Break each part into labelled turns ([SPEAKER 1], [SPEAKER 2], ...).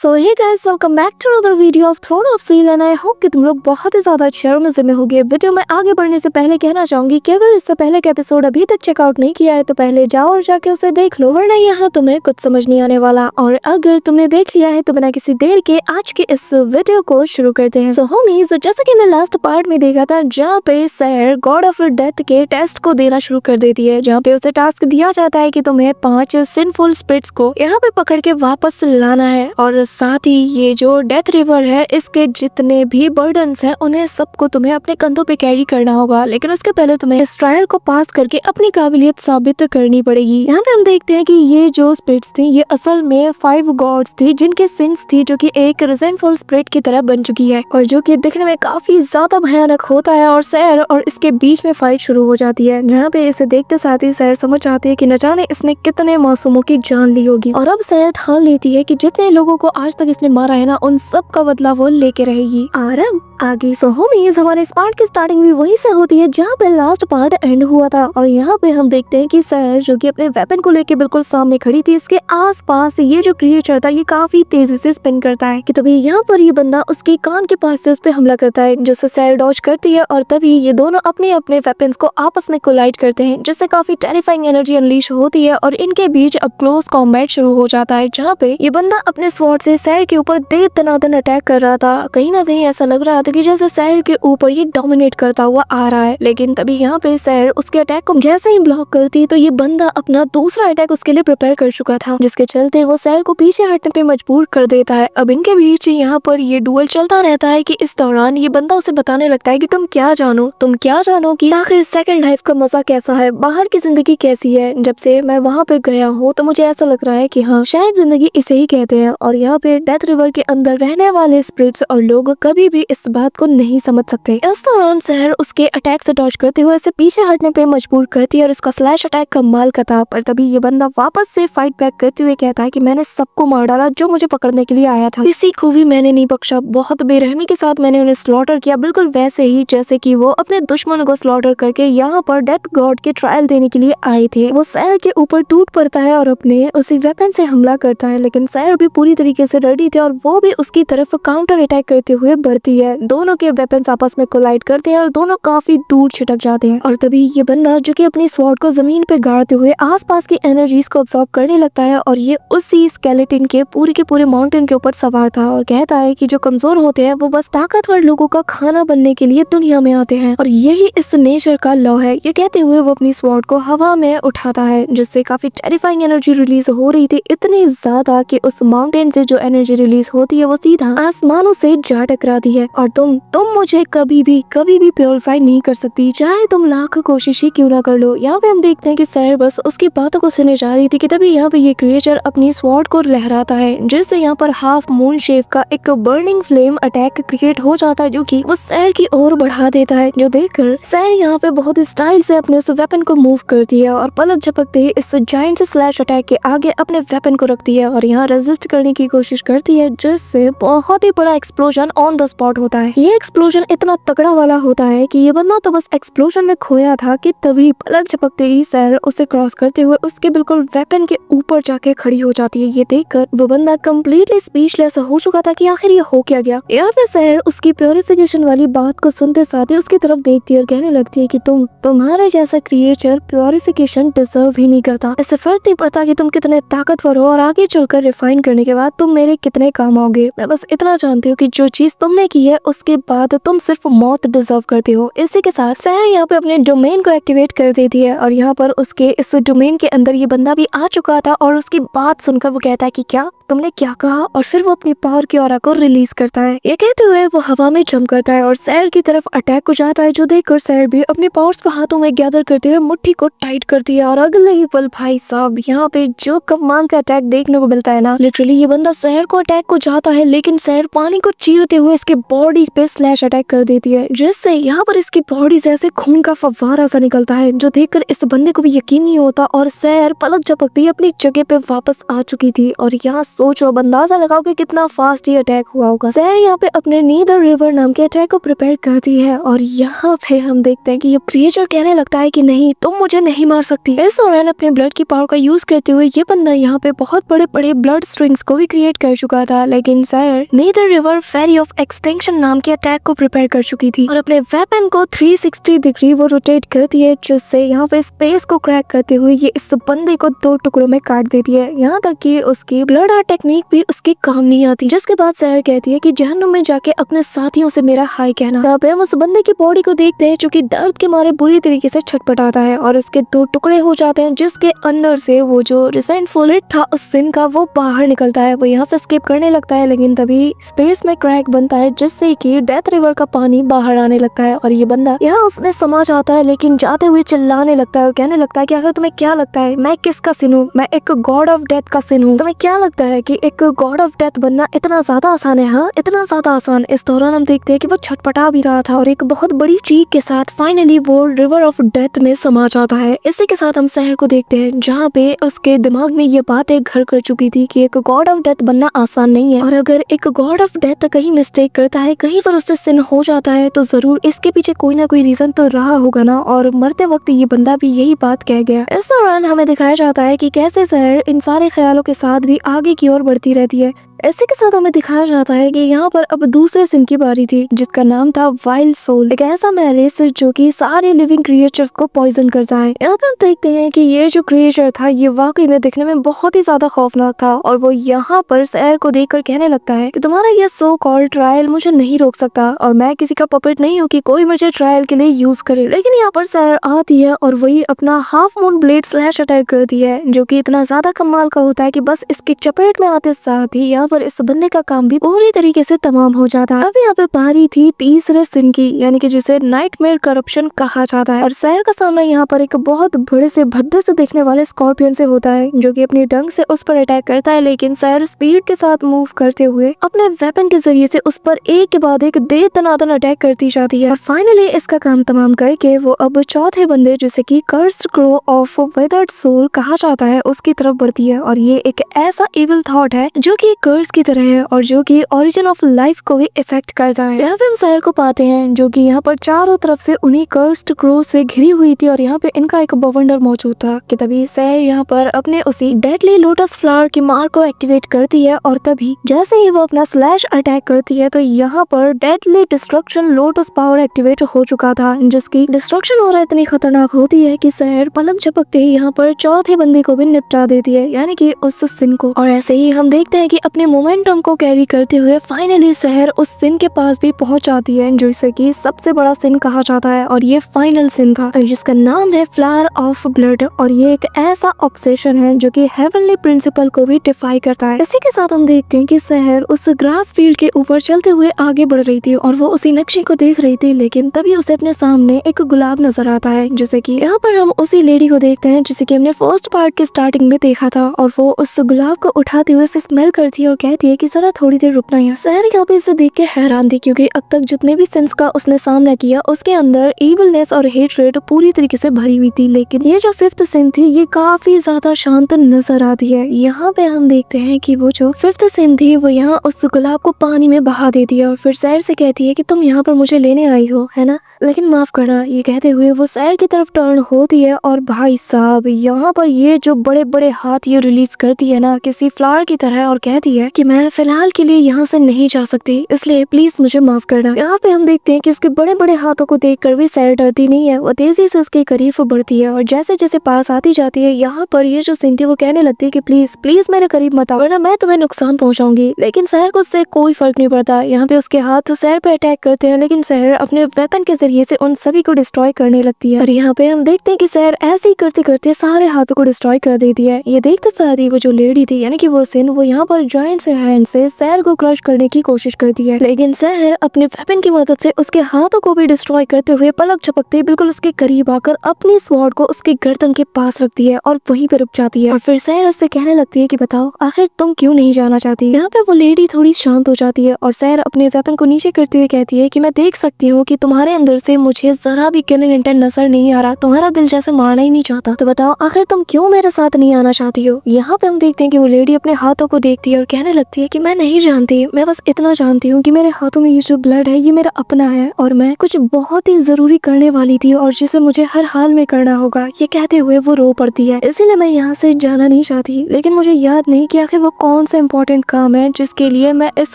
[SPEAKER 1] So hey guys, welcome back to another video of Throne of Steel and I hope कि तुम लोग बहुत ही ज्यादा अच्छे और मजे में होगे। वीडियो में आगे बढ़ने से पहले कहना चाहूंगी कि अगर इससे पहले का एपिसोड अभी तक चेकआउट नहीं किया है तो पहले जाओ और जाके उसे देख लो, वरना यहाँ तुम्हें कुछ समझ नहीं आने वाला। और अगर तुमने देख लिया है तो बिना किसी देर के आज के इस वीडियो को शुरू करते हैं। सो होमीज, जैसा कि मैं लास्ट पार्ट में देखा था जहाँ पे सैर गॉड ऑफ डेथ के टेस्ट को देना शुरू कर देती है, जहाँ पे उसे टास्क दिया जाता है कि तुम्हें 5 सिनफुल स्पिरिट्स को यहाँ पे पकड़ के वापस लाना है और साथ ही ये जो डेथ रिवर है इसके जितने भी बर्डन्स हैं उन्हें सबको तुम्हें अपने कंधों पे कैरी करना होगा। लेकिन उसके पहले तुम्हें इस ट्रायल को पास करके अपनी काबिलियत साबित करनी पड़ेगी। यहाँ पे हम देखते हैं कि ये जो स्पिरिट्स थी ये असल में 5 गॉड्स थी जिनके सिंस थी जो कि एक रिजेंटफुल स्पिरिट की तरह बन चुकी है और जो कि दिखने में काफी ज्यादा भयानक होता है। और सैर और इसके बीच में फाइट शुरू हो जाती है, जहाँ पे इसे देखते साथ ही सैर समझ आती है कि न जाने इसने कितने मासूमों की जान ली होगी। और अब सैर ठान लेती है कि जितने लोगों को आज तक इसने मारा है ना उन सब का बदला वो लेके रहेगी। और अब आगे सो होमीज, हमारे इस पार्ट की स्टार्टिंग भी वहीं से होती है जहाँ पे लास्ट पार्ट एंड हुआ था। और यहाँ पे हम देखते हैं कि सैर जो कि अपने वेपन को लेके बिल्कुल सामने खड़ी थी, इसके आसपास ये जो क्रिएचर था ये काफी तेजी से स्पिन करता है कि तभी यहाँ पर ये बंदा उसके कान के पास से उस पे हमला करता है, जिससे सैर डॉज करती है और तभी ये दोनों अपने अपने वेपन्स को आपस में कोलाइड करते हैं, जिससे काफी टेरिफाइंग एनर्जी अनलीश होती है और इनके बीच अब क्लोज कॉम्बैट शुरू हो जाता है, जहाँ पे ये बंदा अपने स्वॉर्ड से सैर के ऊपर दे दनादन अटैक कर रहा था। कहीं ना कहीं ऐसा लग रहा था कि जैसे सैर के ऊपर ये डोमिनेट करता हुआ आ रहा है, लेकिन तभी यहाँ पे सैर उसके अटैक को जैसे ही ब्लॉक करती तो ये बंदा अपना दूसरा अटैक उसके लिए प्रिपेयर कर चुका था, जिसके चलते वो सैर को पीछे हटने पे मजबूर कर देता है। अब इनके बीच यहाँ पर ये डुअल चलता रहता है कि इस दौरान ये बंदा उसे बताने लगता है कि तुम क्या जानो कि आखिर सेकंड लाइफ का मजा कैसा है, बाहर की जिंदगी कैसी है। जब से मैं वहाँ पे गया हूँ तो मुझे ऐसा लग रहा है कि हाँ शायद जिंदगी इसे ही कहते हैं। और यहाँ पे डेथ रिवर के अंदर रहने वाले स्पिरिट्स और लोग कभी भी इस बात को नहीं समझ सकते। इस दौरान शहर उसके अटैक से डॉज करते हुए इसे पीछे हटने पे मजबूर करती है और इसका स्लैश अटैक कमाल का था। पर तभी ये बंदा वापस से फाइट बैक करते हुए कहता है कि मैंने सबको मार डाला जो मुझे पकड़ने के लिए आया था, किसी को भी मैंने नहीं बख्शा, बहुत बेरहमी के साथ मैंने उन्हें स्लॉटर किया, बिल्कुल वैसे ही जैसे कि वो अपने दुश्मन को स्लॉटर करके यहाँ पर डेथ गॉड के ट्रायल देने के लिए आए थे। वो सैर के ऊपर टूट पड़ता है और अपने उसी वेपन से हमला करता है, लेकिन सैर भी पूरी तरीके से रेडी थे और वो भी उसकी तरफ काउंटर अटैक करते हुए बढ़ती है। दोनों के वेपन्स आपस में कोलाइड करते हैं और दोनों काफी दूर छिटक जाते हैं। और तभी ये बंदा जो कि अपनी स्वॉर्ड को जमीन पे गाड़ते हुए आसपास की एनर्जीज को अब्सॉर्ब करने लगता है और ये उसी स्केलेटन के पूरे माउंटेन के ऊपर सवार था और कहता है कि जो कमजोर होते हैं वो बस ताकतवर लोगों का खाना बनने के लिए दुनिया में आते हैं और यही इस नेचर का लॉ है। ये कहते हुए वो अपनी स्वॉर्ड को हवा में उठाता है, जिससे काफी टेरिफाइंग एनर्जी रिलीज हो रही थी, इतनी ज्यादा कि उस माउंटेन से जो एनर्जी रिलीज होती है वो सीधा आसमानों से जा टकराती है। और तुम मुझे कभी भी प्योरीफाई नहीं कर सकती, चाहे तुम लाख कोशिश ही क्यों ना कर लो। यहाँ पे हम देखते हैं कि सैर बस उसकी बातों को सुने जा रही थी कि तभी यहाँ पे ये क्रिएचर अपनी स्वॉर्ड को लहराता है, जिससे यहाँ पर हाफ मून शेप का एक बर्निंग फ्लेम अटैक क्रिएट हो जाता है, जो कि वो सैर की ओर बढ़ा देता है। जो देखकर सैर यहाँ पे बहुत स्टाइल से अपने उस वेपन को मूव करती है और पलक झपकते ही इस जायंट स्लैश अटैक के आगे अपने वेपन को रखती है और यहाँ रेजिस्ट करने की कोशिश करती है, जिससे बहुत ही बड़ा एक्सप्लोजन ऑन द स्पॉट होता है। ये एक्सप्लोजन इतना तगड़ा वाला होता है कि ये बंदा तो बस एक्सप्लोजन में खोया था कि तभी पलक झपकते ही सैर उसे क्रॉस करते हुए उसके बिल्कुल वेपन के ऊपर जाके खड़ी हो जाती है। ये देखकर वो बंदा कम्प्लीटली स्पीचलेस हो चुका था कि आखिर ये हो क्या गया। यहाँ पे सैर उसकी प्योरिफिकेशन वाली बात को सुनते साथ ही उसकी तरफ देखती है और कहने लगती है कि तुम्हारे जैसा क्रिएचर प्योरिफिकेशन डिजर्व ही नहीं करता। इससे फर्क नहीं पड़ता कि तुम कितने ताकतवर हो और आगे चलकर रिफाइन करने के बाद तुम मेरे कितने काम आओगे। मैं बस इतना जानती हूँ कि जो चीज तुमने की है उसके बाद तुम सिर्फ मौत डिजर्व करते हो। इसी के साथ सैर यहाँ पे अपने डोमेन को एक्टिवेट कर देती है और यहाँ पर उसके इस डोमेन के अंदर ये बंदा भी आ चुका था और उसकी बात सुनकर वो कहता है कि क्या तुमने क्या कहा, और फिर वो अपनी पावर की ऑरा को रिलीज करता है। ये कहते हुए वो हवा में जंप करता है और सैर की तरफ अटैक हो जाता है, जो देखकर सैर भी अपने पावर्स को हाथों में गैदर करते हुए मुट्ठी को टाइट करती है। और अगले ही पल भाई साहब यहाँ पे जो कमाल का अटैक देखने को मिलता है ना, लिटरली ये बंदा सैर को अटैक को जाता है लेकिन सैर पानी को चीरते हुए इसके बॉडी पे स्लैश अटैक कर देती है, जिससे यहाँ पर इसकी बॉडी से ऐसे खून का फव्वारा सा निकलता है, जो देखकर इस बंदे को भी यकीन नहीं होता। और सैर पलक झपकती अपनी जगह पे वापस आ चुकी थी और यहाँ सोचो, अब अंदाजा लगाओ कि कितना फास्ट ये अटैक हुआ होगा। सहर यहाँ पे अपने नीदर रिवर नाम के अटैक को प्रिपेयर करती है और यहाँ पे हम देखते हैं कि ये क्रिएचर कहने लगता है कि नहीं, तुम मुझे नहीं मार सकती। इस दौरान अपने ब्लड की पावर का यूज करते हुए ये बंदा यहाँ पे बहुत बड़े बड़े ब्लड स्ट्रिंग्स को भी क्रिएट कर चुका था, लेकिन सहर nether river ferry of extension नाम के अटैक को प्रिपेयर कर चुकी थी और अपने वेपन को 360 डिग्री वो रोटेट करती है, जिससे यहाँ पे स्पेस को क्रैक करते हुए ये इस बंदे को 2 टुकड़ों में काट देती है। यहाँ तक कि उसकी ब्लड आर्ट टेक्निक भी उसके काम नहीं आती, जिसके बाद सहर कहती है कि जहन्नुम में जाके अपने साथियों से मेरा हाय कहना। यहाँ पे हम उस बंदे की बॉडी को देखते हैं जो कि दर्द के मारे बुरी तरीके से छटपटाता है और उसके 2 टुकड़े हो जाते हैं, जिसके अंदर से वो जो रिसेंटफुल था उस सिन का वो बाहर निकलता है। वो यहाँ से स्किप करने लगता है, लेकिन तभी स्पेस में क्रैक बनता है जिससे कि डेथ रिवर का पानी बाहर आने लगता है और ये बंदा यहाँ उसमें समा जाता है, लेकिन जाते हुए चिल्लाने लगता है और कहने लगता है कि अगर तुम्हें क्या लगता है मैं किसका सिन हूँ, मैं एक गॉड ऑफ डेथ का सिन हूँ। तुम्हें क्या लगता है कि एक गॉड ऑफ डेथ बनना इतना ज्यादा आसान है? हाँ, इतना ज्यादा आसान। इस दौरान हम देखते हैं कि वो छटपटा भी रहा था और एक बहुत बड़ी चीख के साथ फाइनली वो रिवर ऑफ डेथ में समा जाता है। इसी के साथ हम सहर को देखते हैं जहाँ पे उसके दिमाग में ये बातें घर कर चुकी थी कि एक गॉड ऑफ डेथ बनना आसान नहीं है और अगर एक गॉड ऑफ डेथ कहीं मिस्टेक करता है, कहीं पर उससे सिन हो जाता है, तो जरूर इसके पीछे कोई ना कोई रीजन तो रहा होगा ना। और मरते वक्त ये बंदा भी यही बात कह गया। इस दौरान हमें दिखाया जाता है कि कैसे सहर इन सारे ख्यालों के साथ भी आगे की ओर बढ़ती रहती है। इसी के साथ हमें दिखाया जाता है कि यहाँ पर अब दूसरे सिन की बारी थी, जिसका नाम था वाइल्ड सोल, एक ऐसा मैलेस जो कि सारे लिविंग क्रिएचर्स को पॉइजन करता है। यहाँ पर हम देखते हैं कि ये जो क्रिएचर था ये वाकई में दिखने में बहुत ही ज्यादा खौफनाक था और वो यहाँ पर सहर को देखकर कहने लगता है कि तुम्हारा ये सो कॉल्ड ट्रायल मुझे नहीं रोक सकता और मैं किसी का पपेट नहीं हूँ कि कोई मुझे ट्रायल के लिए यूज करे। लेकिन यहाँ पर सहर आती है और वही अपना half moon blade slash attack करती है, जो कि इतना ज्यादा कमाल का होता है कि बस इसकी चपेट में आते साथ ही यहाँ पर इस बंदे का काम भी पूरी तरीके से तमाम हो जाता है। अब यहाँ पे पारी थी तीसरे सिन की, यानी कि जिसे नाइटमेयर करप्शन कहा जाता है और सहर का सामना यहाँ पर एक बहुत बड़े से भद्दे से दिखने वाले स्कॉर्पियन से होता है, जो कि अपनी डंक से उस पर अटैक करता है। लेकिन सहर स्पीड के साथ मूव करते हुए अपने वेपन के जरिए से उस पर एक के बाद एक दे दनादन अटैक करती जाती है और फाइनली इसका काम तमाम करके वो अब चौथे बंदे, जिसे कि cursed crow of withered soul कहा जाता है, उसकी तरफ बढ़ती है। और ये एक ऐसा इविल थॉट है जो कि कर्स की तरह है और जो कि ओरिजिन ऑफ लाइफ को भी इफेक्ट करता है। यहाँ पे हम सहर को पाते हैं जो कि यहाँ पर चारों तरफ से उन्हीं कर्स्ड क्रो से घिरी हुई थी और यहाँ पे इनका एक बवंडर मौजूद था कि तभी सहर यहाँ पर अपने उसी डेडली लोटस फ्लावर की मार को एक्टिवेट करती है और तभी जैसे ही वो अपना स्लैश अटैक करती है तो यहाँ पर deadly destruction lotus power activate हो चुका था, जिसकी डिस्ट्रक्शन हो रहा इतनी खतरनाक होती है कि सहर पलक झपकते ही यहाँ पर चौथे बंदे को भी निपटा देती है, यानी कि उस सिन को। और ऐसे ही हम देखते हैं कि अपने मोमेंटम को कैरी करते हुए फाइनली सहर उस सिन के पास भी पहुंच जाती है, जिसे कि सबसे बड़ा सिन कहा जाता है और ये फाइनल सिन था जिसका नाम है फ्लावर ऑफ ब्लड। और ये एक ऐसा ऑब्सेशन है जो कि हेवनली प्रिंसिपल को भी डिफाई करता है। इसी के साथ हम देखते हैं कि सहर उस ग्रास फील्ड के ऊपर चलते हुए आगे बढ़ रही थी और वो उसी नक्शे को देख रही थी, लेकिन तभी उसे अपने सामने एक गुलाब नजर आता है, जैसे कि यहाँ पर हम उसी लेडी को देखते हैं जिसे कि हमने फर्स्ट पार्ट के स्टार्टिंग में देखा था और वो उस गुलाब को उठाते हुए उसे स्मेल करती है और कहती है कि जरा थोड़ी देर रुकना है। सहर यहाँ पे इसे देख के हैरान थी, क्योंकि अब तक जितने भी सिंस का उसने सामना किया उसके अंदर इविलनेस और हेट्रेड पूरी तरीके से भरी हुई थी, लेकिन ये जो फिफ्थ सिन थी ये काफी ज्यादा शांत नजर आती है। यहाँ पे हम देखते हैं कि वो जो फिफ्थ सिन थी वो यहाँ उस गुलाब को पानी में बहा देती है और फिर सहर से कहती है कि तुम यहाँ पर मुझे लेने आई हो, है ना, लेकिन माफ करना। ये कहते हुए वो सहर की तरफ टर्न होती है और भाई साहब यहाँ पर ये जो बड़े बड़े हाथ ये रिलीज करती है ना किसी फ्लावर की तरह और कहती है कि मैं फिलहाल के लिए यहाँ से नहीं जा सकती, इसलिए प्लीज मुझे माफ करना। यहाँ पे हम देखते हैं कि उसके बड़े बड़े हाथों को देखकर भी सहर डरती नहीं है, वो तेजी से उसके करीब बढ़ती है और जैसे जैसे पास आती जाती है यहाँ पर ये जो सिन थी वो कहने लगती है कि प्लीज प्लीज मेरे करीब मत आओ वरना मैं तुम्हें नुकसान पहुंचाऊंगी। लेकिन सहर को उससे कोई फर्क नहीं पड़ता। यहाँ पे उसके हाथ सहर पे अटैक करते हैं, लेकिन सहर अपने वेपन के जरिए से उन सभी को डिस्ट्रॉय करने लगती है और यहाँ पे हम देखते हैं कि सहर ऐसे ही करते करते सारे हाथों को डिस्ट्रॉय कर देती है। ये देखते साथ ही वो जो लेडी थी यानी कि वो सिन वो यहाँ पर जॉइंट हैंड से सहर को क्रश करने की कोशिश करती है, लेकिन सहर अपने वेपन की मदद से उसके हाथों को भी डिस्ट्रॉय करते हुए पलक झपकते बिल्कुल उसके करीब आकर अपनी स्वॉर्ड को उसके गर्दन के पास रखती है और वहीं पे रुक जाती है। और फिर सहर उससे कहने लगती है कि बताओ आखिर तुम क्यों नहीं जाना चाहती। यहाँ पे वो लेडी थोड़ी शांत हो जाती है और सहर अपने वेपन को नीचे करते हुए कहती है कि मैं देख सकती हूँ कि तुम्हारे अंदर से मुझे जरा भी किलिंग इंटेंट नजर नहीं आ रहा, तुम्हारा दिल जैसे माना ही नहीं चाहता, तो बताओ आखिर तुम क्यों मेरे साथ नहीं आना चाहती हो। यहाँ पे हम देखते हैं कि वो लेडी अपने हाथों को देखती है और कहने लगती है कि मैं नहीं जानती, मैं बस इतना जानती हूँ कि मेरे हाथों में ये जो ब्लड है ये मेरा अपना है और मैं कुछ बहुत ही जरूरी करने वाली थी और जिसे मुझे हर हाल में करना होगा। ये कहते हुए वो रो पड़ती है, इसीलिए मैं यहाँ से जाना नहीं चाहती, लेकिन मुझे याद नहीं कि आखिर वो कौन सा इम्पोर्टेंट काम है जिसके लिए मैं इस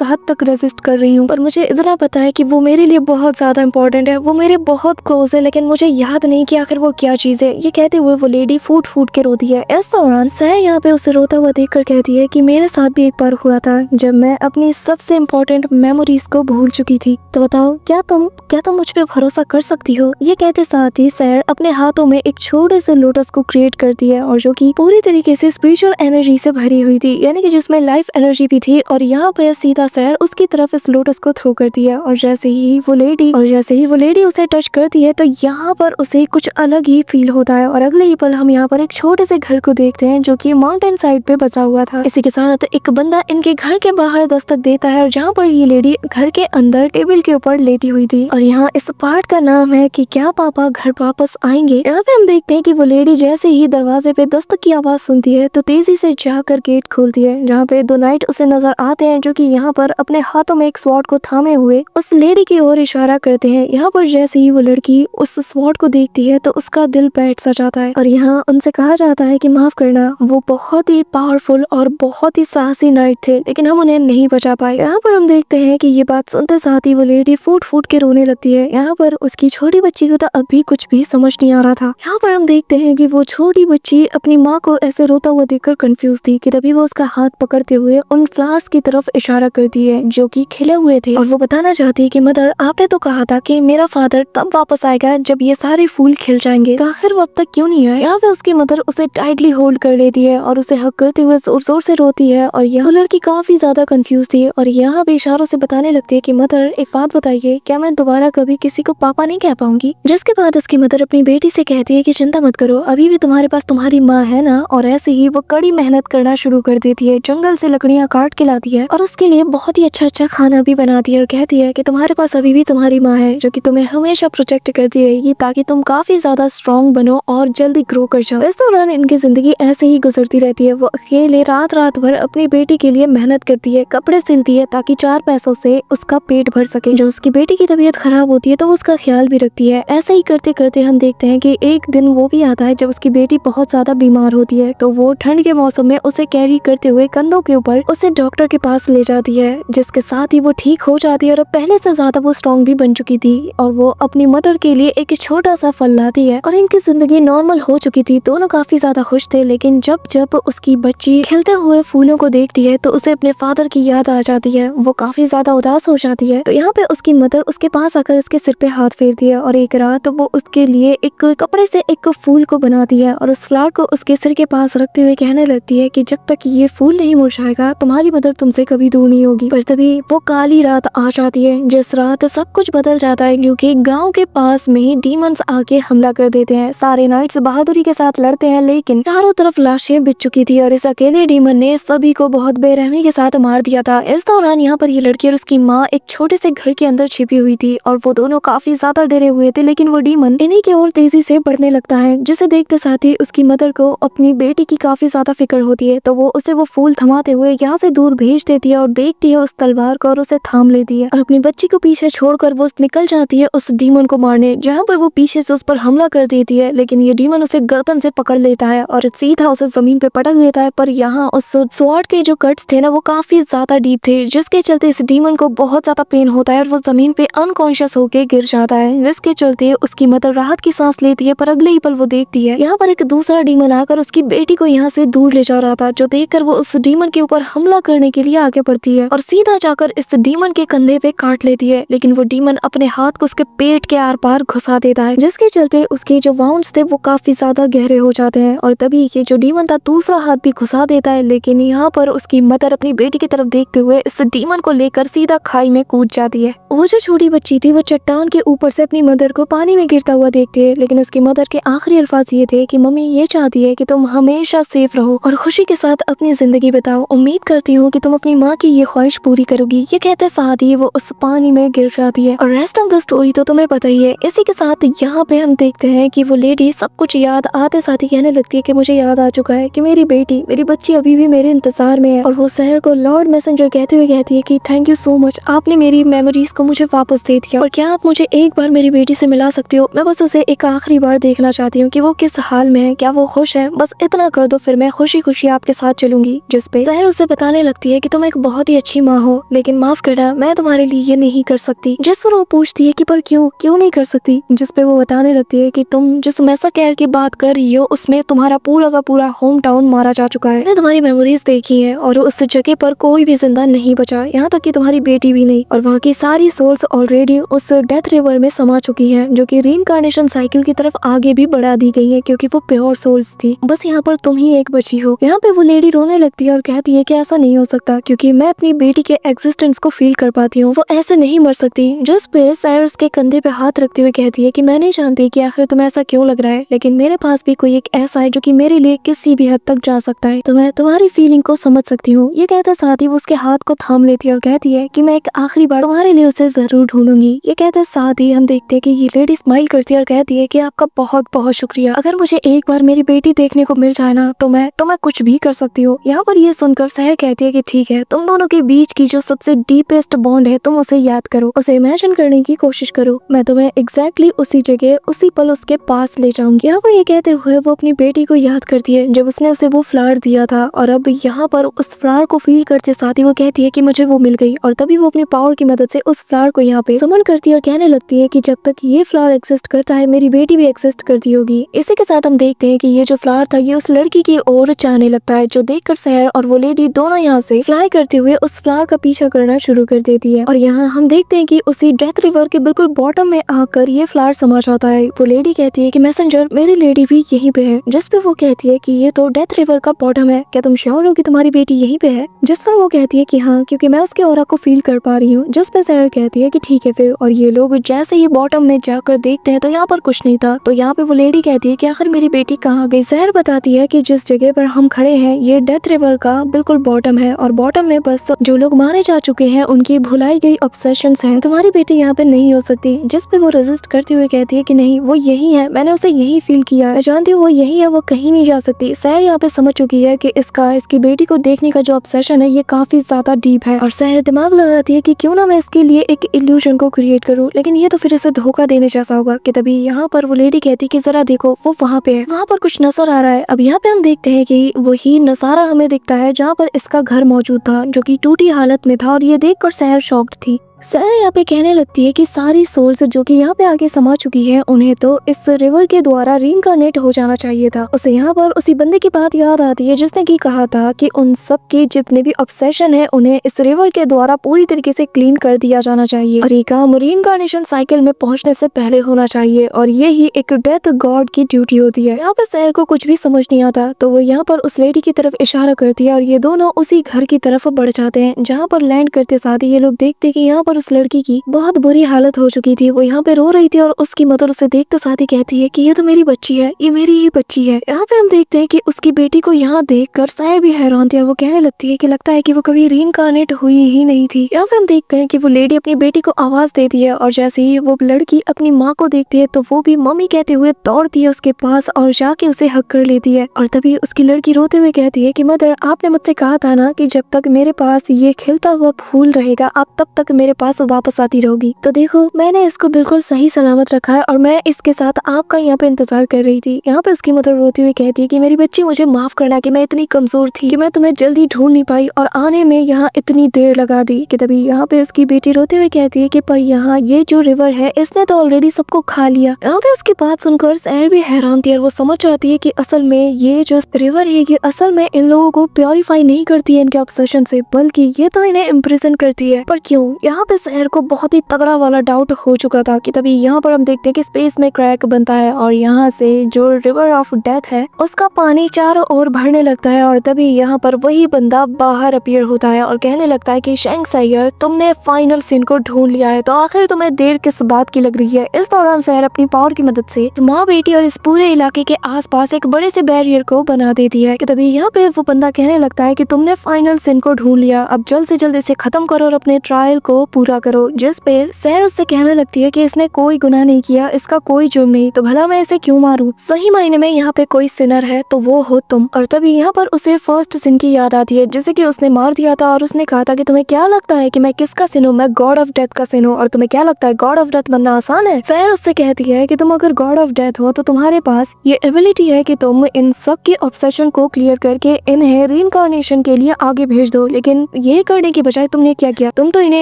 [SPEAKER 1] हद तक रेजिस्ट कर रही हूँ, पर मुझे इतना पता है कि वो मेरे लिए बहुत ज्यादा इम्पोर्टेंट है, वो मेरे बहुत क्लोज है, लेकिन मुझे याद नहीं कि आखिर वो क्या चीज है। ये कहते हुए वो लेडी फूट फूट के रोती है। इस दौरान सहर यहाँ पे उसे रोता हुआ देखकर कहती है कि मेरे साथ भी एक बार हुआ था जब मैं अपनी सबसे इम्पोर्टेंट मेमोरीज को भूल चुकी थी, तो बताओ क्या तुम मुझ पे भरोसा कर सकती हो। ये कहते साथ ही सहर अपने हाथों में एक छोटे से लोटस को क्रिएट करती है और जो कि पूरी तरीके से स्पिरिचुअल एनर्जी से भरी हुई थी, यानी कि जिसमें लाइफ एनर्जी भी थी। और यहाँ पे सीधा सहर उसकी तरफ इस लोटस को थ्रो करती है और जैसे ही वो लेडी उसे टच करती है तो यहाँ पर उसे कुछ अलग ही फील होता है। और अगले ही पल हम यहाँ पर एक छोटे से घर को देखते हैं जो कि माउंटेन साइड पे बसा हुआ था। इसी के साथ एक बंदा इनके घर के बाहर दस्तक देता है और जहाँ पर ये लेडी घर के अंदर टेबल के ऊपर लेटी हुई थी। और यहाँ इस पार्ट का नाम है कि क्या पापा घर वापस आएंगे। यहाँ पे हम देखते हैं कि वो लेडी जैसे ही दरवाजे पे दस्तक की आवाज सुनती है तो तेजी से जाकर गेट खोलती है, जहाँ पे दो नाइट उसे नजर आते हैं जो कि यहाँ पर अपने हाथों में एक स्वॉर्ड को थामे हुए उस लेडी की ओर इशारा करते हैं। यहाँ पर जैसे ही वो लड़की उस स्वॉर्ड को देखती है तो उसका दिल बैठ सा जाता है और यहाँ उनसे कहा जाता है कि माफ करना, वो बहुत ही पावरफुल और बहुत ही साहसी नाइट थे, लेकिन हम उन्हें नहीं बचा पाए। यहाँ पर हम देखते हैं कि ये बात सुनते साथ ही वो लेडी फूट फूट के रोने लगती है। यहाँ पर उसकी छोटी बच्ची को तो अभी कुछ भी समझ नहीं आ रहा था। यहाँ पर हम देखते हैं कि वो छोटी बच्ची अपनी माँ को ऐसे रोता हुआ देखकर कंफ्यूज थी कि तभी वो उसका हाथ पकड़ते हुए उन फ्लावर्स की तरफ इशारा करती है जो कि खिले हुए थे और वो बताना चाहती है कि मदर आपने तो कहा था कि मेरा फादर तब वापस आएगा जब ये सारे फूल खिल जाएंगे, तो आखिर वो अब तक क्यों नहीं आया। यहाँ पे उसकी मदर उसे टाइटली होल्ड कर लेती है और उसे हक करते हुए जोर जोर से रोती है और यह लड़की काफी ज्यादा कंफ्यूज थी और यहाँ पे इशारों से बताने लगती है कि मदर एक बात बताइए, क्या मैं दोबारा कभी किसी को पापा नहीं कह पाऊंगी। जिसके बाद उसकी मदर अपनी बेटी से कहती है कि चिंता मत करो, अभी भी तुम्हारे पास तुम्हारी माँ है ना। और ऐसे ही वो कड़ी मेहनत करना शुरू कर देती है, जंगल से लकड़ियाँ काट के लाती है और उसके लिए बहुत ही अच्छा खाना भी बनाती है और कहती है कि तुम्हारे पास अभी भी तुम्हारी माँ है जो कि तुम्हें हमेशा प्रोटेक्ट करती रहेगी ताकि तुम काफी ज्यादा स्ट्रॉन्ग बनो और जल्दी ग्रो कर जाओ। इस दौरान इनकी जिंदगी ऐसे ही गुजरती रहती है। वो अकेले रात भर अपनी बेटी के लिए मेहनत करती है, कपड़े सिलती है ताकि 4 पैसों से उसका पेट भर सके। जब उसकी बेटी की तबीयत खराब होती है तो वो उसका ख्याल भी रखती है। ऐसे ही करते करते हम देखते हैं कि एक दिन वो भी आता है जब उसकी बेटी बहुत ज्यादा बीमार होती है, तो वो ठंड के मौसम में उसे कैरी करते हुए कंधों के ऊपर उसे डॉक्टर के पास ले जाती है, जिसके साथ ही वो ठीक हो जाती है और पहले से ज्यादा वो स्ट्रॉन्ग भी बन चुकी थी। और वो अपनी मदर के लिए एक छोटा सा फल लाती है और इनकी जिंदगी नॉर्मल हो चुकी थी। दोनों काफी ज्यादा खुश थे, लेकिन जब जब उसकी बच्ची खिलते हुए फूलों को देखती है तो उसे अपने फादर की याद आ जाती है। वो काफी ज्यादा उदास हो जाती है। तो यहाँ पे उसकी मदर उसके पास आकर उसके सिर पे हाथ फेरती है और एक रात वो उसके लिए एक कपड़े से एक फूल को बनाती है और उस फ्लावर को उसके सिर के पास रखते हुए कहने लगती है कि जब तक ये फूल नहीं मुरझाएगा तुम्हारी मदर तुमसे कभी दूर नहीं होगी। पर तभी वो काली रात आ जाती है, जिस रात सब कुछ बदल जाता है क्योंकि गांव के पास में डीमंस आके हमला कर देते हैं। सारे नाइट्स बहादुरी के साथ लड़ते हैं, लेकिन चारों तरफ लाशें बिछ चुकी थी और इस अकेले डीमन ने सभी को बहुत बेरहमी के साथ मार दिया था। इस दौरान यहाँ पर ये लड़की और उसकी माँ एक छोटे से घर के अंदर छिपी हुई थी और वो दोनों काफी ज्यादा डरे हुए थे, लेकिन वो डीमन इन्हीं की ओर तेजी से बढ़ने लगता है, जिसे देखते साथ ही उसकी मदर को अपनी बेटी की काफी ज्यादा फिक्र होती है। तो वो उसे वो फूल थमाते हुए यहाँ से दूर भेज देती है और देखती है उस तलवार को और उसे थाम लेती है और अपनी बच्ची को पीछे छोड़कर वो निकल जाती है उस डीमन को मारने, जहाँ पर वो पीछे से उस पर हमला कर देती है। लेकिन ये डीमन उसे गर्दन से पकड़ लेता है और सीधा उसे जमीन पे पटक देता है। पर यहाँ उस स्वॉर्ड के जो कट्स थे ना वो काफी ज्यादा डीप थे, जिसके चलते इस डीमन को बहुत ज्यादा पेन होता है और वो जमीन पे अनकॉन्शियस होके गिर जाता है, जिसके चलते उसकी मदर राहत की सांस लेती है। पर अगले ही पल वो देखती है यहाँ पर एक दूसरा डीमन आकर उसकी बेटी को यहाँ से दूर ले जा रहा था, जो देखकर वो उस डीमन के ऊपर हमला करने के लिए आगे बढ़ती है और सीधा जाकर इस डीमन के कंधे पे काट लेती है। लेकिन वो डीमन अपने हाथ को उसके पेट के आर पार घुसा देता है, जिसके चलते उसके जो वाउंड्स थे वो काफी ज्यादा गहरे हो जाते हैं। और तभी ये जो डीमन था दूसरा हाथ भी घुसा देता है, लेकिन यहाँ पर उसकी मदर अपनी बेटी की तरफ देखते हुए इस डीमन को लेकर सीधा खाई में कूद जाती है। वो जो छोटी बच्ची थी वो चट्टान के ऊपर से अपनी मदर को पानी में गिरता हुआ देखती है, लेकिन उसकी मदर के आखिरी अल्फाज ये थे कि मम्मी ये चाहती है कि तुम हमेशा सेफ रहो और खुशी के साथ अपनी जिंदगी बिताओ। उम्मीद करती हूँ कि तुम अपनी माँ की ये ख्वाहिश पूरी करोगी। ये कहते साथ ही वो उस पानी में गिर जाती है और रेस्ट ऑफ द स्टोरी तो तुम्हें पता ही है। इसी के साथ यहाँ पे हम देखते हैं कि वो लेडी सब कुछ याद आते साथ ही कहने लगती है कि मुझे याद आ चुका है कि मेरी बेटी, मेरी बच्ची अभी भी मेरे इंतजार में है। और वो शहर को लॉर्ड मैसेंजर कहते हुए कहती है कि थैंक यू सो मच, आपने मेरी मेमोरीज को मुझे वापस दे दिया और क्या आप मुझे एक बार मेरी बेटी से मिला सकते हो? मैं बस उसे एक आखिरी बार देखना चाहती हूँ कि वो किस हाल में है, क्या वो खुश है, बस इतना कर दो, फिर मैं खुशी खुशी आपके साथ चलूंगी। जिसपे शहर उसे बताने लगती है कि तुम एक बहुत ही अच्छी माँ हो, लेकिन माफ करना, मैं तुम्हारे लिए ये नहीं कर सकती। जिस पर वो पूछती है कि पर क्यों नहीं कर सकती? जिसपे वो बताने लगती है कि तुम जिस मैसाकर की बात कर रही हो उसमें तुम्हारा पूरा का पूरा होम टाउन मारा जा चुका है। मैंने तुम्हारी मेमोरीज देखी है और उस जगह पर कोई भी जिंदा नहीं बचा, यहाँ तक कि तुम्हारी बेटी भी नहीं। और वहाँ की सारी सोल्स ऑलरेडी उस डेथ रिवर में समा चुकी है, जो कि रीइंकार्नेशन साइकिल की तरफ आगे भी बढ़ा दी गई है, क्योंकि वो प्योर सोल्स थी। बस यहाँ पर तुम ही एक बची हो। यहाँ पे वो लेडी रोने लगती है और कहती है कि ऐसा नहीं हो सकता, क्योंकि मैं अपनी बेटी के एग्जिस्टेंस को फील कर पाती हूँ, वो ऐसे नहीं मर सकती। जिस पे साइरस के कंधे पे हाथ रखते हुए कहती है कि मैं नहीं जानती कि आखिर तुम्हें ऐसा क्यों लग रहा है, लेकिन मेरे पास भी कोई एक ऐसा है जो कि मेरे लिए किसी भी हद तक जा सकता है, तो मैं तुम्हारी फीलिंग को समझ सकती हूँ। ये कहते साथ ही वो उसके हाथ को थाम लेती है और कहती है कि मैं एक आखिरी बार तुम्हारे लिए उसे जरूर ढूंढूंगी। ये कहते साथ ही हम देखते हैं कि ये लेडी स्माइल करती है और कहती है कि आपका बहुत बहुत शुक्रिया, अगर मुझे एक बार मेरी बेटी देखने को मिल जाए ना तो मैं कुछ भी कर सकती हूँ। यहाँ पर ये सुनकर सहर कहती है कि ठीक है, तुम दोनों के बीच की जो सबसे डीपेस्ट बॉन्ड है तुम उसे याद करो, उसे इमेजिन करने की कोशिश करो, मैं तुम्हें एग्जैक्टली उसी जगह उसी पल उसके पास ले जाऊंगी। यहाँ पर ये कहते हुए वो अपनी बेटी को याद करती है जब उसने उसे वो फ्लावर दिया था, और अब यहाँ पर उस फ्लावर को फील करते साथ ही वो कहती है कि मुझे वो मिल गई। और तभी वो अपनी पावर की मदद से उस फ्लावर को यहाँ पे समन करती है और कहने लगती है कि जब तक ये फ्लावर एग्जिस्ट करता है मेरी बेटी भी एग्जिस्ट करती होगी। इसी के साथ हम देखते हैं कि ये जो फ्लावर था ये उस लड़की की ओर जाने लगता है, जो देखकर सहर और वो लेडी दोनों यहाँ से फ्लाई करते हुए उस फ्लावर का पीछा करना शुरू कर देती है। और यहाँ हम देखते हैं कि उसी डेथ रिवर के बिल्कुल बॉटम में आकर ये फ्लावर समा जाता है। वो लेडी कहती है कि मैसेंजर, मेरी लेडी भी यहीं पे है। जिस पे वो कहती है कि ये तो डेथ रिवर का बॉटम है, क्या तुम श्योर हो कि तुम्हारी बेटी यहीं पे है? जिस पर वो कहती है कि हाँ, क्योंकि मैं उसके ऑरा को फील कर पा रही हूँ। जिस पे सहर कहती है कि ठीक है फिर। और ये लोग जैसे ही बॉटम में जाकर देखते हैं तो यहाँ पर कुछ नहीं था। तो यहाँ पे वो लेडी कहती है कि आखिर मेरी बेटी कहाँ गई? सहर बताती है कि जिस जगह पर हम खड़े हैं ये डेथ रिवर का बिल्कुल बॉटम है, और बॉटम में बस जो लोग मारे जा चुके हैं उनकी भुलाई गई ऑब्सेशंस हैं, तुम्हारी बेटी यहाँ पे नहीं हो सकती। जिस पे वो रेजिस्ट करते हुए कहती है कि नहीं, वो यही है, मैंने उसे यही फील किया, मैं जानती हूँ वो यही है, वो कहीं नहीं जा सकती। सहर यहाँ पे समझ चुकी है कि इसकी बेटी को देखने का जो ऑब्सेशन है ये काफी ज्यादा डीप है, और सहर दिमाग लगाती है कि क्यों ना मैं इसके लिए एक इल्यूजन को क्रिएट करूँ, लेकिन ये तो फिर इसे धोखा देने जैसा होगा। कि तभी यहाँ पर वो लेडी कहती है कि जरा देखो वो वहाँ पे है, वहाँ पर कुछ नजर आ रहा है। अब यहाँ पे हम देखते हैं कि वही नजारा हमें दिखता है जहाँ पर इसका घर मौजूद था, जो कि टूटी हालत में था, और ये देखकर सहर शॉक्ड थी। सहर यहाँ पे कहने लगती है कि सारी सोल्स जो कि यहाँ पे आगे समा चुकी है उन्हें तो इस रिवर के द्वारा रीइंकार्नेट हो जाना चाहिए था। उसे यहाँ पर उसी बंदे की बात याद आती है जिसने की कहा था कि उन सब के जितने भी ऑब्सेशन है उन्हें इस रिवर के द्वारा पूरी तरीके से क्लीन कर दिया जाना चाहिए, और ये काम रीइंकार्नेशन साइकिल में पहुंचने से पहले होना चाहिए, और ये ही एक डेथ गॉड की ड्यूटी होती है। यहाँ पे सहर को कुछ भी समझ नहीं आता, तो वो यहाँ पर उस लेडी की तरफ इशारा करती है और ये दोनों उसी घर की तरफ बढ़ जाते हैं, जहाँ पर लैंड करते साथ ही ये लोग देखते कि यहाँ पर उस लड़की की बहुत बुरी हालत हो चुकी थी। वो यहाँ पे रो रही थी और उसकी मदर उसे देखते साथ ही कहती है कि ये तो मेरी बच्ची है, ये मेरी ही बच्ची है। यहाँ पे हम देखते हैं कि उसकी बेटी को यहाँ देखकर सहर भी हैरान थी, और वो कहने लगती है कि लगता है कि वो कभी रीइंकार्नेट हुई ही नहीं थी। यहाँ पे हम देखते हैं कि वो लेडी अपनी बेटी को आवाज देती है, और जैसे ही वो लड़की अपनी माँ को देखती है तो वो भी मम्मी कहते हुए दौड़ती है उसके पास और जाके उसे हक कर लेती है। और तभी उसकी लड़की रोते हुए कहती है कि मदर, आपने मुझसे कहा था ना कि जब तक मेरे पास ये खिलता हुआ फूल रहेगा आप तब तक मेरे पास वापस आती रहोगी। तो देखो मैंने इसको बिल्कुल सही सलामत रखा है, और मैं इसके साथ आपका यहाँ पे इंतजार कर रही थी। यहाँ पे इसकी मदर रोती हुई कहती है कि मेरी बच्ची, मुझे माफ करना कि मैं इतनी कमजोर थी कि मैं तुम्हें जल्दी ढूंढ नहीं पाई और आने में यहाँ इतनी देर लगा दी। कि तभी यहाँ पे इसकी बेटी रोते हुए कहती है कि पर यहाँ ये जो रिवर है इसने तो ऑलरेडी सबको खा लिया। यहाँ पे उसकी बात सुनकर सहर भी हैरान थी, और वो समझ जाती है कि असल में ये जो रिवर है ये असल में इन लोगों को प्योरीफाई नहीं करती है इनके ऑब्सेशन से, बल्कि ये तो इन्हें इम्प्रिजन करती है। पर क्यों? यहाँ पे शहर को बहुत ही तगड़ा वाला डाउट हो चुका था कि तभी यहाँ पर हम देखते हैं कि स्पेस में क्रैक बनता है और यहाँ से जो रिवर ऑफ डेथ है उसका पानी चारों ओर भरने लगता है और तभी यहाँ पर वही बंदा बाहर अपीयर होता है और कहने लगता है कि शैंक सायर, तुमने फाइनल सीन को ढूंढ लिया है, तो आखिर तुम्हें देर किस बात की लग रही है। इस दौरान शहर अपनी पावर की मदद से माँ बेटी और इस पूरे इलाके के आसपास एक बड़े से बैरियर को बना देती है कि तभी यहाँ पे वो बंदा कहने लगता है कि तुमने फाइनल सीन को ढूंढ लिया, अब जल्द से जल्द इसे खत्म करो और अपने ट्रायल को पूरा करो। जिस पे शहर उससे कहने लगती है कि इसने कोई गुनाह नहीं किया, इसका कोई जुर्म नहीं, तो भला मैं इसे क्यों मारूं, सही मायने में यहाँ पे कोई सिनर है तो वो हो तुम। और तभी यहाँ पर उसे फर्स्ट सिन की याद आती है जिसे कि उसने मार दिया था और उसने कहा था कि तुम्हें क्या लगता है कि मैं किसका सिन हूँ, मैं गॉड ऑफ डेथ का सिन हूँ, और तुम्हें क्या लगता है गॉड ऑफ डेथ बनना आसान है। शहर उससे कहती है कि तुम अगर गॉड ऑफ डेथ हो तो तुम्हारे पास ये एबिलिटी है कि तुम इन सब के ऑब्सेशन को क्लियर करके इन्हें रीइंकार्नेशन के लिए आगे भेज दो, लेकिन ये करने की बजाय तुमने क्या किया, तुम तो इन्हें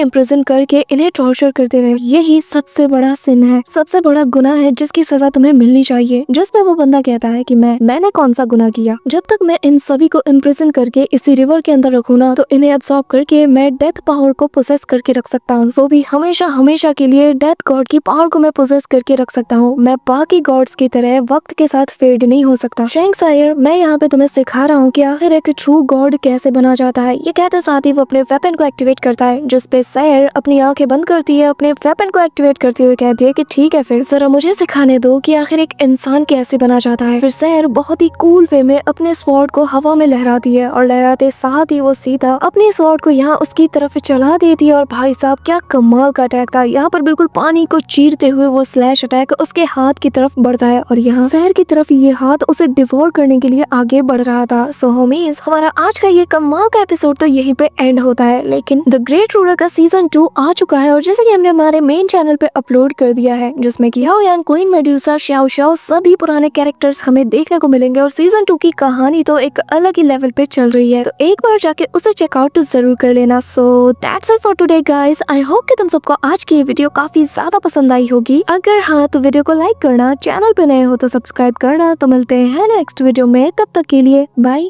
[SPEAKER 1] इम्प्रिजन करके इन्हें टॉर्चर करते रहे। यही सबसे बड़ा सिन है, सबसे बड़ा गुनाह है जिसकी सजा तुम्हें मिलनी चाहिए। जिस पे वो बंदा कहता है कि मैंने कौन सा गुनाह किया, जब तक मैं इन सभी को इम्प्रिजन करके इसी रिवर के अंदर रखूँ ना तो इन्हें अब्सॉर्ब करके मैं डेथ पावर को पोसेस करके रख सकता हूँ, वो भी हमेशा हमेशा के लिए। डेथ गॉड की पावर को मैं पोसेस करके रख सकता हूँ, मैं बाकी गॉड्स की तरह वक्त के साथ फेड नहीं हो सकता। शैंक सायर, मैं यहाँ पे तुम्हें सिखा रहा हूँ कि आखिर एक ट्रू गॉड कैसे बना जाता है। ये कहते साथ ही वो अपने वेपन को एक्टिवेट करता है, जिस पे सायर अपनी आंखें बंद करती है, अपने वेपन को एक्टिवेट करते हुए कहती है कि ठीक है फिर जरा मुझे सिखाने दो कि आखिर एक इंसान कैसे बना जाता है। फिर सायर बहुत ही कूल वे में अपने स्वॉर्ड को हवा में लहराती है और लहराते साथ ही वो सीधा अपनी स्वॉर्ड को यहाँ उसकी तरफ चला देती है। और भाई साहब क्या कमाल का अटैक था, यहाँ पर बिल्कुल पानी को चीरते हुए वो स्लैश अटैक उसके हाथ की तरफ बढ़ता है और यहाँ शहर की तरफ ये हाथ उसे डिवोर करने के लिए आगे बढ़ रहा था। सो होमीज, हमारा आज का ये कमाल का एपिसोड तो यहीं पे एंड होता है, लेकिन द ग्रेट रूलर का सीजन 2 आ चुका है और जैसे कि हमने हमारे मेन चैनल पे अपलोड कर दिया है, जिसमें कि हाओ यांग, क्वीन मेड्यूसा, श्याओ श्याओ सभी पुराने कैरेक्टर्स हमें देखने को मिलेंगे और सीजन 2 की कहानी तो एक अलग ही लेवल पे चल रही है, तो एक बार जाके उसे चेकआउट जरूर कर लेना। So that's it for today guys, I hope कि तुम सबको आज की वीडियो काफी ज्यादा पसंद आई होगी। अगर हाँ तो वीडियो को लाइक करना, चैनल पे नए हो तो सब्सक्राइब करना। तो मिलते हैं नेक्स्ट वीडियो में, तब तक के लिए बाय।